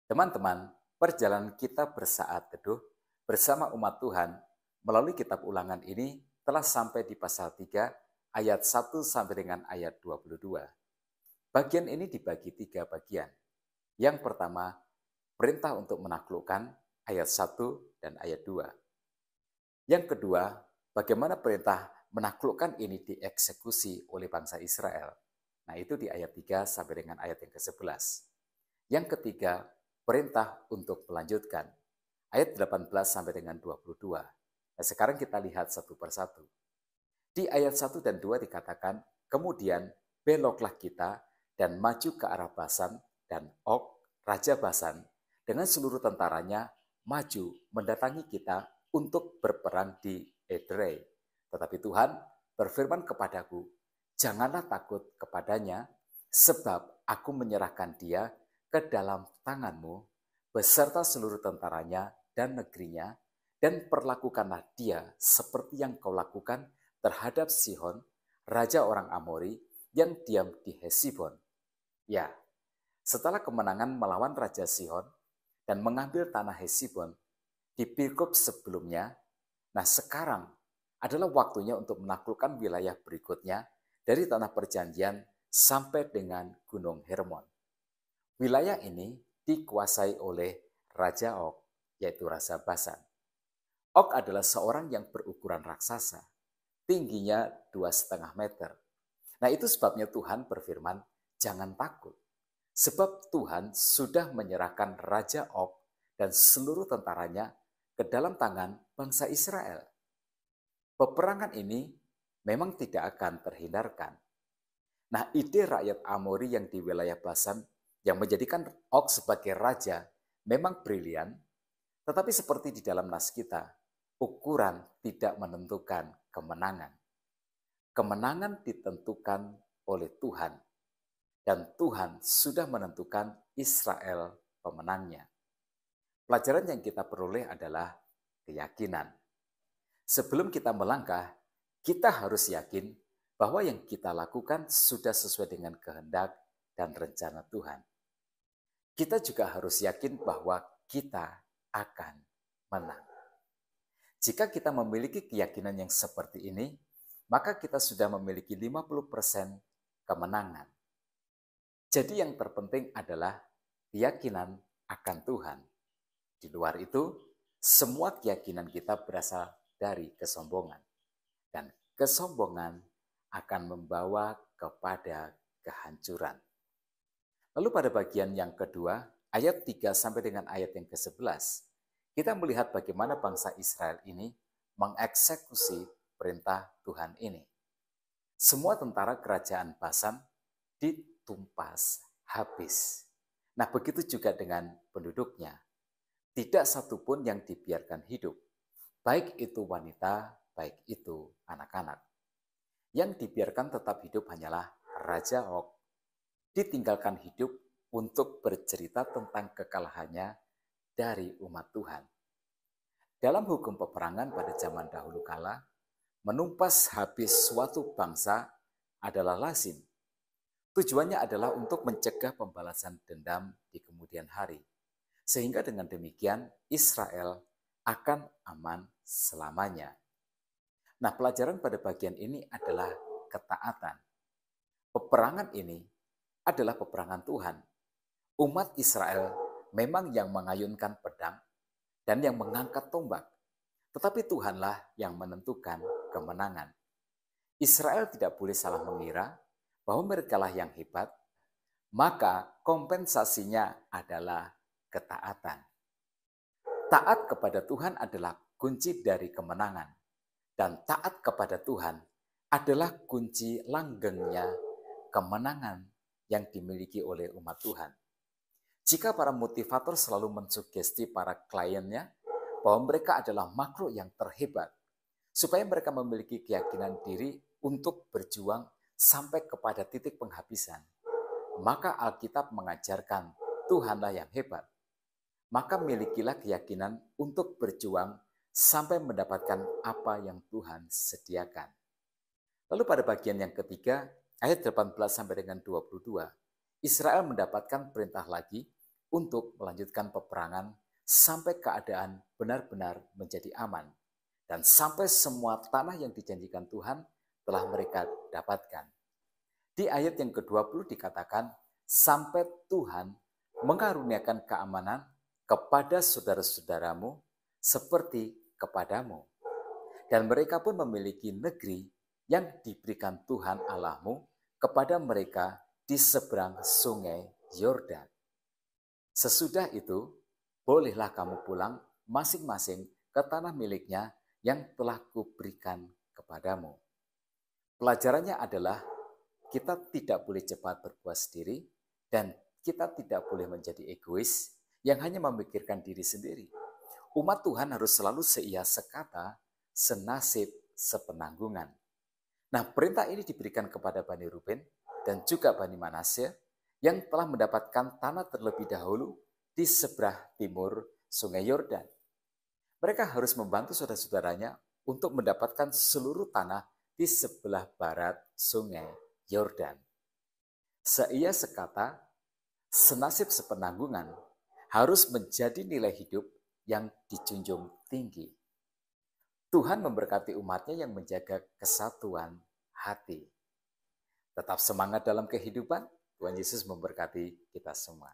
Teman-teman, perjalanan kita bersaat teduh bersama umat Tuhan melalui kitab Ulangan ini telah sampai di pasal 3 ayat 1 sampai dengan ayat 22. Bagian ini dibagi 3 bagian. Yang pertama, perintah untuk menaklukkan ayat 1 dan ayat 2. Yang kedua, bagaimana perintah menaklukkan ini dieksekusi oleh bangsa Israel. Nah, itu di ayat 3 sampai dengan ayat yang ke-11. Yang ketiga, perintah untuk melanjutkan. Ayat 18 sampai dengan 22. Nah, sekarang kita lihat satu persatu. Di ayat 1 dan 2 dikatakan, kemudian beloklah kita dan maju ke arah Basan, dan Og, Raja Basan, dengan seluruh tentaranya maju mendatangi kita untuk berperang di Edrei. Tetapi Tuhan berfirman kepadaku, janganlah takut kepadanya, sebab aku menyerahkan dia ke dalam tanganmu, beserta seluruh tentaranya dan negerinya, dan perlakukanlah dia seperti yang kau lakukan terhadap Sihon, raja orang Amori, yang diam di Hesibon. Ya, setelah kemenangan melawan Raja Sihon dan mengambil tanah Hesibon di Pilgub sebelumnya, nah sekarang adalah waktunya untuk menaklukkan wilayah berikutnya dari tanah perjanjian sampai dengan Gunung Hermon. Wilayah ini dikuasai oleh Raja Og, yaitu Raja Basan. Og adalah seorang yang berukuran raksasa, tingginya 2,5 meter. Nah itu sebabnya Tuhan berfirman, jangan takut. Sebab Tuhan sudah menyerahkan Raja Og dan seluruh tentaranya ke dalam tangan bangsa Israel. Peperangan ini memang tidak akan terhindarkan. Nah ide rakyat Amori yang di wilayah Basan yang menjadikan Og sebagai raja memang brilian, tetapi seperti di dalam nas kita, ukuran tidak menentukan kemenangan. Kemenangan ditentukan oleh Tuhan, dan Tuhan sudah menentukan Israel pemenangnya. Pelajaran yang kita peroleh adalah keyakinan. Sebelum kita melangkah, kita harus yakin bahwa yang kita lakukan sudah sesuai dengan kehendak dan rencana Tuhan. Kita juga harus yakin bahwa kita akan menang. Jika kita memiliki keyakinan yang seperti ini, maka kita sudah memiliki 50% kemenangan. Jadi yang terpenting adalah keyakinan akan Tuhan. Di luar itu, semua keyakinan kita berasal dari kesombongan. Dan kesombongan akan membawa kepada kehancuran. Lalu pada bagian yang kedua, ayat 3 sampai dengan ayat yang ke-11, kita melihat bagaimana bangsa Israel ini mengeksekusi perintah Tuhan ini. Semua tentara kerajaan Basan ditumpas habis. Nah begitu juga dengan penduduknya. Tidak satupun yang dibiarkan hidup, baik itu wanita, baik itu anak-anak. Yang dibiarkan tetap hidup hanyalah Raja Og, ditinggalkan hidup untuk bercerita tentang kekalahannya dari umat Tuhan. Dalam hukum peperangan pada zaman dahulu kala, menumpas habis suatu bangsa adalah lazim. Tujuannya adalah untuk mencegah pembalasan dendam di kemudian hari. Sehingga dengan demikian Israel akan aman selamanya. Nah, pelajaran pada bagian ini adalah ketaatan. Peperangan ini adalah peperangan Tuhan. Umat Israel memang yang mengayunkan pedang dan yang mengangkat tombak. Tetapi Tuhanlah yang menentukan kemenangan. Israel tidak boleh salah mengira bahwa merekalah yang hebat, maka kompensasinya adalah ketaatan. Taat kepada Tuhan adalah kunci dari kemenangan. Dan taat kepada Tuhan adalah kunci langgengnya kemenangan yang dimiliki oleh umat Tuhan. Jika para motivator selalu mensugesti para kliennya bahwa mereka adalah makhluk yang terhebat, supaya mereka memiliki keyakinan diri untuk berjuang sampai kepada titik penghabisan, maka Alkitab mengajarkan Tuhanlah yang hebat. Maka milikilah keyakinan untuk berjuang sampai mendapatkan apa yang Tuhan sediakan. Lalu pada bagian yang ketiga, ayat 18 sampai dengan 22, Israel mendapatkan perintah lagi untuk melanjutkan peperangan sampai keadaan benar-benar menjadi aman. Dan sampai semua tanah yang dijanjikan Tuhan telah mereka dapatkan. Di ayat yang ke-20 dikatakan, sampai Tuhan mengaruniakan keamanan kepada saudara-saudaramu seperti kepadamu. Dan mereka pun memiliki negeri yang diberikan Tuhan Allahmu kepada mereka di seberang sungai Yordan. Sesudah itu, bolehlah kamu pulang masing-masing ke tanah miliknya yang telah kuberikan kepadamu. Pelajarannya adalah kita tidak boleh cepat berpuas diri dan kita tidak boleh menjadi egois yang hanya memikirkan diri sendiri. Umat Tuhan harus selalu seia sekata, senasib, sepenanggungan. Nah, perintah ini diberikan kepada Bani Ruben dan juga Bani Manasye yang telah mendapatkan tanah terlebih dahulu di sebelah timur Sungai Yordan. Mereka harus membantu saudara-saudaranya untuk mendapatkan seluruh tanah di sebelah barat Sungai Yordan. Seia sekata, senasib sepenanggungan harus menjadi nilai hidup yang dijunjung tinggi. Tuhan memberkati umatnya yang menjaga kesatuan hati. Tetap semangat dalam kehidupan. Tuhan Yesus memberkati kita semua.